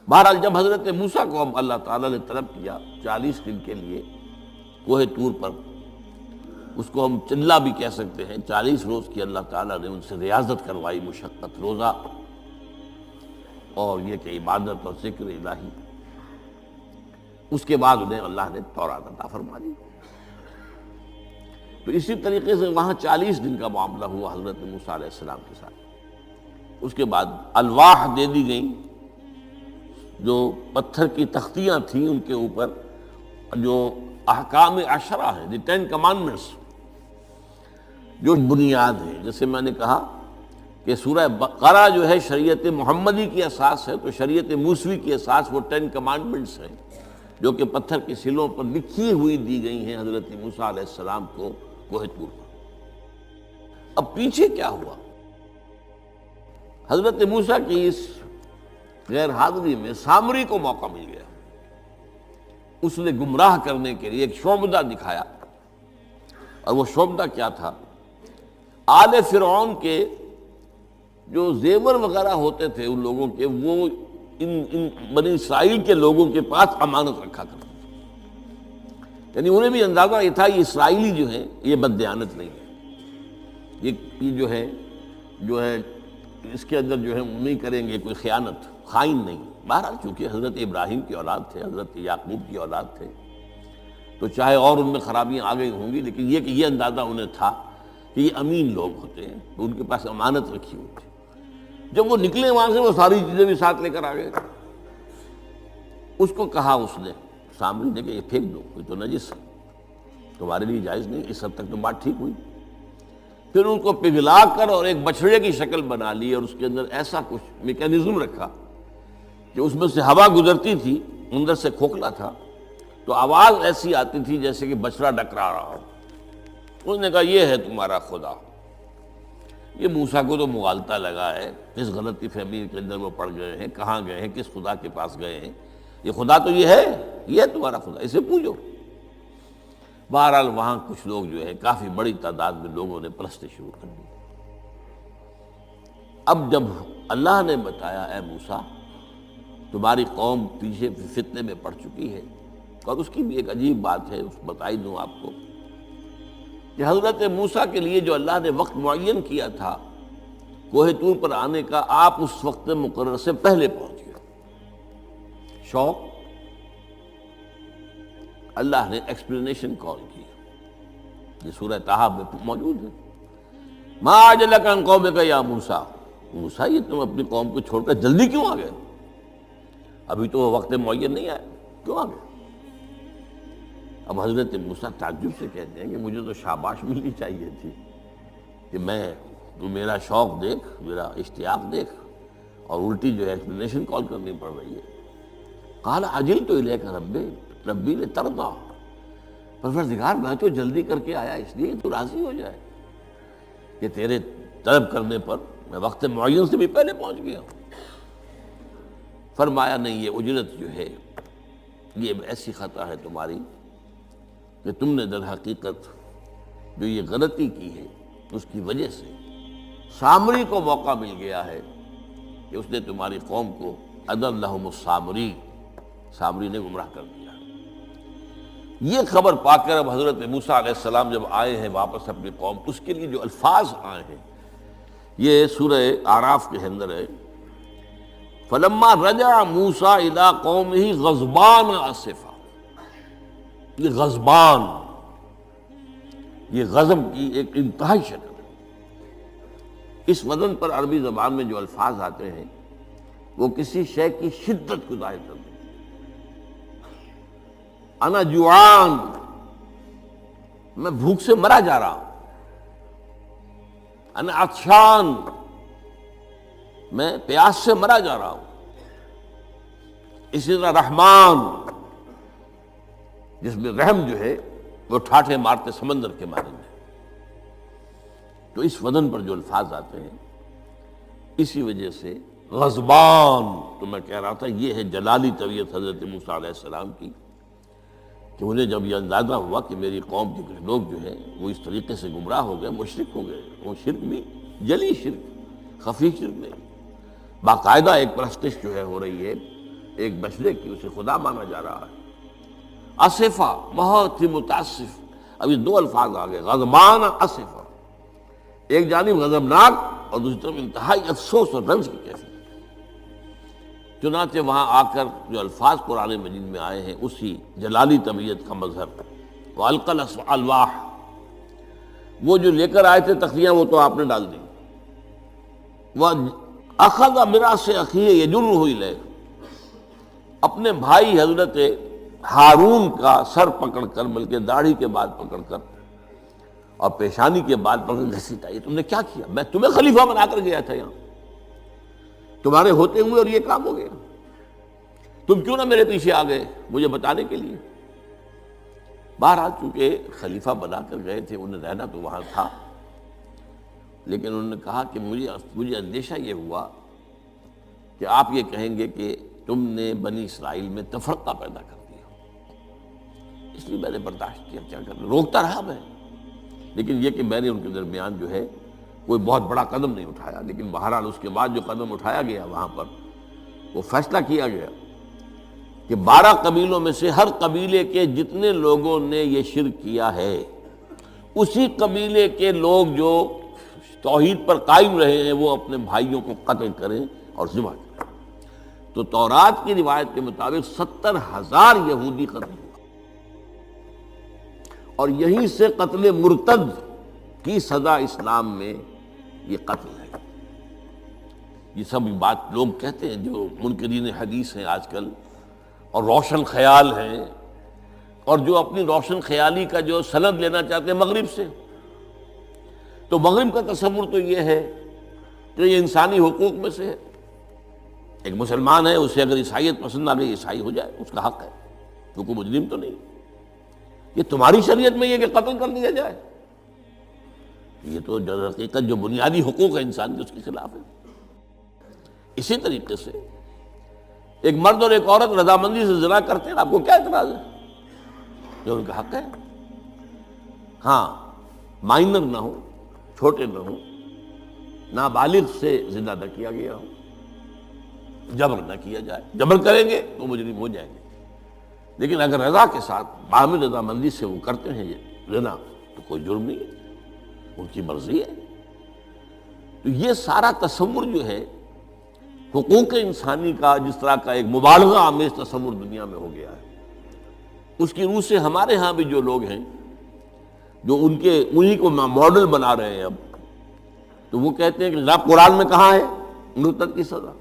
بہرحال جب حضرت موسیٰ کو اب اللہ تعالیٰ نے طلب کیا 40 دن کے لیے کوہ طور پر، اس کو ہم چلا بھی کہہ سکتے ہیں، 40 روز کی اللہ تعالیٰ نے ان سے ریاضت کروائی، مشقت، روزہ اور یہ کہ عبادت اور ذکر الہی، اس کے بعد انہیں اللہ نے تورات عطا فرما دی۔ تو اسی طریقے سے وہاں 40 دن کا معاملہ ہوا حضرت موسیٰ علیہ السلام کے ساتھ۔ اس کے بعد الواح دے دی گئیں، جو پتھر کی تختیاں تھیں، ان کے اوپر جو احکام عشرہ ہیں، دی 10 کمانڈمنٹس، جو بنیاد ہے۔ جیسے میں نے کہا کہ سورہ بقرہ جو ہے شریعت محمدی کی اساس ہے، تو شریعت موسوی کی اساس وہ 10 کمانڈمنٹس ہیں، جو کہ پتھر کی سلوں پر لکھی ہوئی دی گئی ہیں حضرت موسیٰ علیہ السلام کو کوہ طور پر۔ اب پیچھے کیا ہوا؟ حضرت موسیٰ کی اس غیر حاضری میں سامری کو موقع مل گیا، اس نے گمراہ کرنے کے لیے ایک شعبدہ دکھایا، اور وہ شعبدہ کیا تھا؟ آل فرعون کے جو زیور وغیرہ ہوتے تھے ان لوگوں کے، وہ ان بنی اسرائیل کے لوگوں کے پاس امانت رکھا کرتے تھے، یعنی انہیں بھی اندازہ یہ تھا یہ اسرائیلی جو ہیں یہ بددیانت نہیں ہے، یہ جو ہے اس کے اندر جو ہے نہیں کریں گے کوئی خیانت، خائن نہیں۔ بہرحال چونکہ حضرت ابراہیم کی اولاد تھے، حضرت یعقوب کی اولاد تھے، تو چاہے اور ان میں خرابیاں آ گئی ہوں گی، لیکن یہ کہ یہ اندازہ انہیں تھا کہ یہ امین لوگ ہوتے ہیں، تو ان کے پاس امانت رکھی ہوئی تھی۔ جب وہ نکلے وہاں سے، وہ ساری چیزیں بھی ساتھ لے کر آ گئے۔ اس کو کہا اس نے، سامری نے، کہ یہ پھینک دو، کوئی تو نجس ہے، تمہارے لیے جائز نہیں۔ اس حد تک تو بات ٹھیک ہوئی۔ پھر ان کو پگھلا کر اور ایک بچڑے کی شکل بنا لی، اور اس کے اندر ایسا کچھ میکینزم رکھا کہ اس میں سے ہوا گزرتی تھی، اندر سے کھوکھلا تھا، تو آواز ایسی آتی تھی جیسے کہ بچڑا ڈکرا رہا ہو۔ اس نے کہا یہ ہے تمہارا خدا۔ یہ موسیٰ کو تو مغالطہ لگا ہے، کس غلطی فہمی کے اندر وہ پڑ گئے ہیں، کہاں گئے ہیں، کس خدا کے پاس گئے ہیں، یہ خدا تو یہ ہے تمہارا خدا، اسے پوجو۔ بہرحال وہاں کچھ لوگ جو ہے، کافی بڑی تعداد میں لوگوں نے پرستی شروع کر دی۔ اب جب اللہ نے بتایا اے موسیٰ تمہاری قوم پیچھے فتنے میں پڑ چکی ہے، اور اس کی بھی ایک عجیب بات ہے، اس بتائی دوں آپ کو، کہ حضرت موسیٰ کے لیے جو اللہ نے وقت معین کیا تھا کوہ طور پر آنے کا، آپ اس وقت مقرر سے پہلے پہنچ گئے۔ شوق، اللہ نے ایکسپلینیشن کال کی، یہ سورہ طٰہٰ میں موجود ہے۔ ما اعجلک عن قومک یا موسیٰ، موسیٰ یہ تم اپنی قوم کو چھوڑ کر جلدی کیوں آ گئے؟ ابھی تو وہ وقت معین نہیں آیا، کیوں آ گئے؟ اب حضرت موسیٰ تعجب سے کہتے ہیں کہ مجھے تو شاباش ملنی چاہیے تھی کہ تو میرا شوق دیکھ، میرا اشتیاق دیکھ، اور الٹی جو ہے ایکسپلینیشن کال کرنی پڑ رہی ہے۔ قال عجلت الیک ربی لترضیٰ، پروردگار میں تو جلدی کر کے آیا اس لیے تو راضی ہو جائے کہ تیرے طلب کرنے پر میں وقت معین سے بھی پہلے پہنچ گیا ہوں۔ فرمایا نہیں، یہ اجرت جو ہے یہ ایسی خطا ہے تمہاری کہ تم نے در حقیقت جو یہ غلطی کی ہے اس کی وجہ سے سامری کو موقع مل گیا ہے کہ اس نے تمہاری قوم کو اضلهم السامری، سامری نے گمراہ کر دیا۔ یہ خبر پا کر اب حضرت موسیٰ علیہ السلام جب آئے ہیں واپس اپنی قوم، اس کے لیے جو الفاظ آئے ہیں یہ سورہ اعراف کے اندر ہے، فلما رجع موسیٰ الی قومہ غضبان آسفا۔ یہ غضبان، یہ غضب کی ایک انتہائی شکل ہے۔ اس وزن پر عربی زبان میں جو الفاظ آتے ہیں وہ کسی شے کی شدت کو ظاہر کرتے ہیں۔ انا جوعان، میں بھوک سے مرا جا رہا ہوں۔ انا عطشان، میں پیاس سے مرا جا رہا ہوں۔ اسی طرح رحمان، جس میں رحم جو ہے وہ ٹھاٹھے مارتے سمندر کے مانند ہے۔ تو اس وزن پر جو الفاظ آتے ہیں اسی وجہ سے غضبان، تو میں کہہ رہا تھا یہ ہے جلالی طبیعت حضرت موسیٰ علیہ السلام کی، کہ انہیں جب یہ اندازہ ہوا کہ میری قوم کے کچھ لوگ جو ہیں وہ اس طریقے سے گمراہ ہو گئے، مشرک ہو گئے، وہ شرک بھی جلی شرک، خفی شرک نہیں، باقاعدہ ایک پرستش جو ہے ہو رہی ہے ایک بچڑے کی، اسے خدا مانا جا رہا ہے۔ اسفا، بہت ہی متاسف۔ اب یہ دو الفاظ آ گئے، غضبان اسفا، ایک جانب غضبناک اور دوسری طرف انتہائی افسوس اور رنج کی کیفیت۔ چنانچہ وہاں آ کر جو الفاظ قرآن مجید میں آئے ہیں اسی جلالی طبیعت کا مظہر، وَأَلْقَى الْأَلْوَاحَ، وہ جو لے کر آئے تھے تختیاں وہ تو آپ نے ڈال دی۔ وَأَخَذَ بِرَأْسِ أَخِيهِ يَجُرُّهُ إِلَيْهِ، اپنے بھائی حضرت ہارون کا سر پکڑ کر، بلکہ داڑھی کے بعد پکڑ کر اور پیشانی کے بعد پکڑ کر گھسیٹا، یہ تم نے کیا کیا؟ میں تمہیں خلیفہ بنا کر گیا تھا یہاں، تمہارے ہوتے ہوئے اور یہ کام ہو گیا، تم کیوں نہ میرے پیچھے آ گئے مجھے بتانے کے لیے؟ بہرحال چونکہ خلیفہ بنا کر گئے تھے، انہیں رہنا تو وہاں تھا، لیکن انہوں نے کہا کہ مجھے اندیشہ یہ ہوا کہ آپ یہ کہیں گے کہ تم نے بنی اسرائیل میں تفرقہ پیدا کر دیا، اس لیے میں نے برداشت کیا، کیا کرنا، روکتا رہا میں، لیکن یہ کہ میں نے ان کے درمیان جو ہے کوئی بہت بڑا قدم نہیں اٹھایا۔ لیکن بہرحال اس کے بعد جو قدم اٹھایا گیا وہاں پر، وہ فیصلہ کیا گیا کہ 12 قبیلوں میں سے ہر قبیلے کے جتنے لوگوں نے یہ شرک کیا ہے، اسی قبیلے کے لوگ جو توحید پر قائم رہے ہیں وہ اپنے بھائیوں کو قتل کریں اور ذبح کریں۔ تو تورات کی روایت کے مطابق 70,000 یہودی قتل ہوئے، اور یہیں سے قتل مرتد کی سزا اسلام میں یہ قتل ہے۔ یہ سب بات لوگ کہتے ہیں جو منکرین حدیث ہیں آج کل اور روشن خیال ہیں، اور جو اپنی روشن خیالی کا جو سند لینا چاہتے ہیں مغرب سے، تو مغرب کا تصور تو یہ ہے کہ یہ انسانی حقوق میں سے ہے، ایک مسلمان ہے، اسے اگر عیسائیت پسند آ گئی عیسائی ہو جائے، اس کا حق ہے، تو کوئی مجرم تو نہیں۔ یہ تمہاری شریعت میں یہ کہ قتل کر دیا جائے، یہ تو در حقیقت جو بنیادی حقوق ہے انسان کے اس کے خلاف ہے۔ اسی طریقے سے ایک مرد اور ایک عورت رضامندی سے زنا کرتے ہیں، آپ کو کیا اعتراض ہے؟ جو ان کا حق ہے، ہاں مائنر نہ ہو، چھوٹے نہ ہو، نابالغ سے زنا نہ کیا گیا ہو، جبر نہ کیا جائے، جبر کریں گے تو مجرم ہو جائیں گے، لیکن اگر رضا کے ساتھ باہمی رضامندی سے وہ کرتے ہیں یہ زنا تو کوئی جرم نہیں ہے، ان کی مرضی ہے۔ تو یہ سارا تصور جو ہے حقوق انسانی کا، جس طرح کا ایک مبالغہ آمیز تصور دنیا میں ہو گیا ہے، اس کی روح سے ہمارے ہاں بھی جو لوگ ہیں جو انہی کو ماڈل بنا رہے ہیں اب، تو وہ کہتے ہیں کہ جناب قرآن میں کہاں ہے مرتد کی سزا،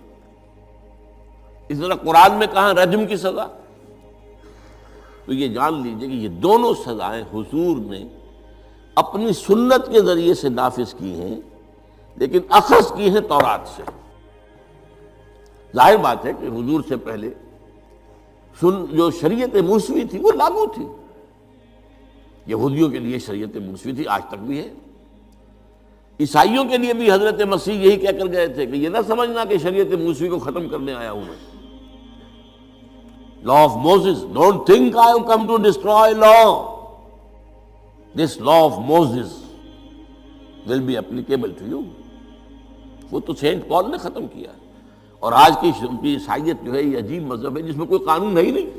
اس طرح قرآن میں کہاں رجم کی سزا؟ تو یہ جان لیجئے کہ یہ دونوں سزائیں حضور نے اپنی سنت کے ذریعے سے نافذ کی ہیں، لیکن اخذ کی ہیں تورات سے۔ ظاہر بات ہے کہ حضور سے پہلے جو شریعت موسوی تھی وہ لاگو تھی، یہودیوں کے لیے شریعت موسوی تھی، آج تک بھی ہے۔ عیسائیوں کے لیے بھی حضرت مسیح یہی کہہ کر گئے تھے کہ یہ نہ سمجھنا کہ شریعت موسوی کو ختم کرنے آیا ہوں میں۔ Law of Moses, don't think I have come to destroy law. This law of Moses will be applicable to you. وہ تو سینٹ پال نے ختم کیا، اور آج کی عیسائیت جو ہے یہ عجیب مذہب ہے جس میں کوئی قانون ہے ہی نہیں۔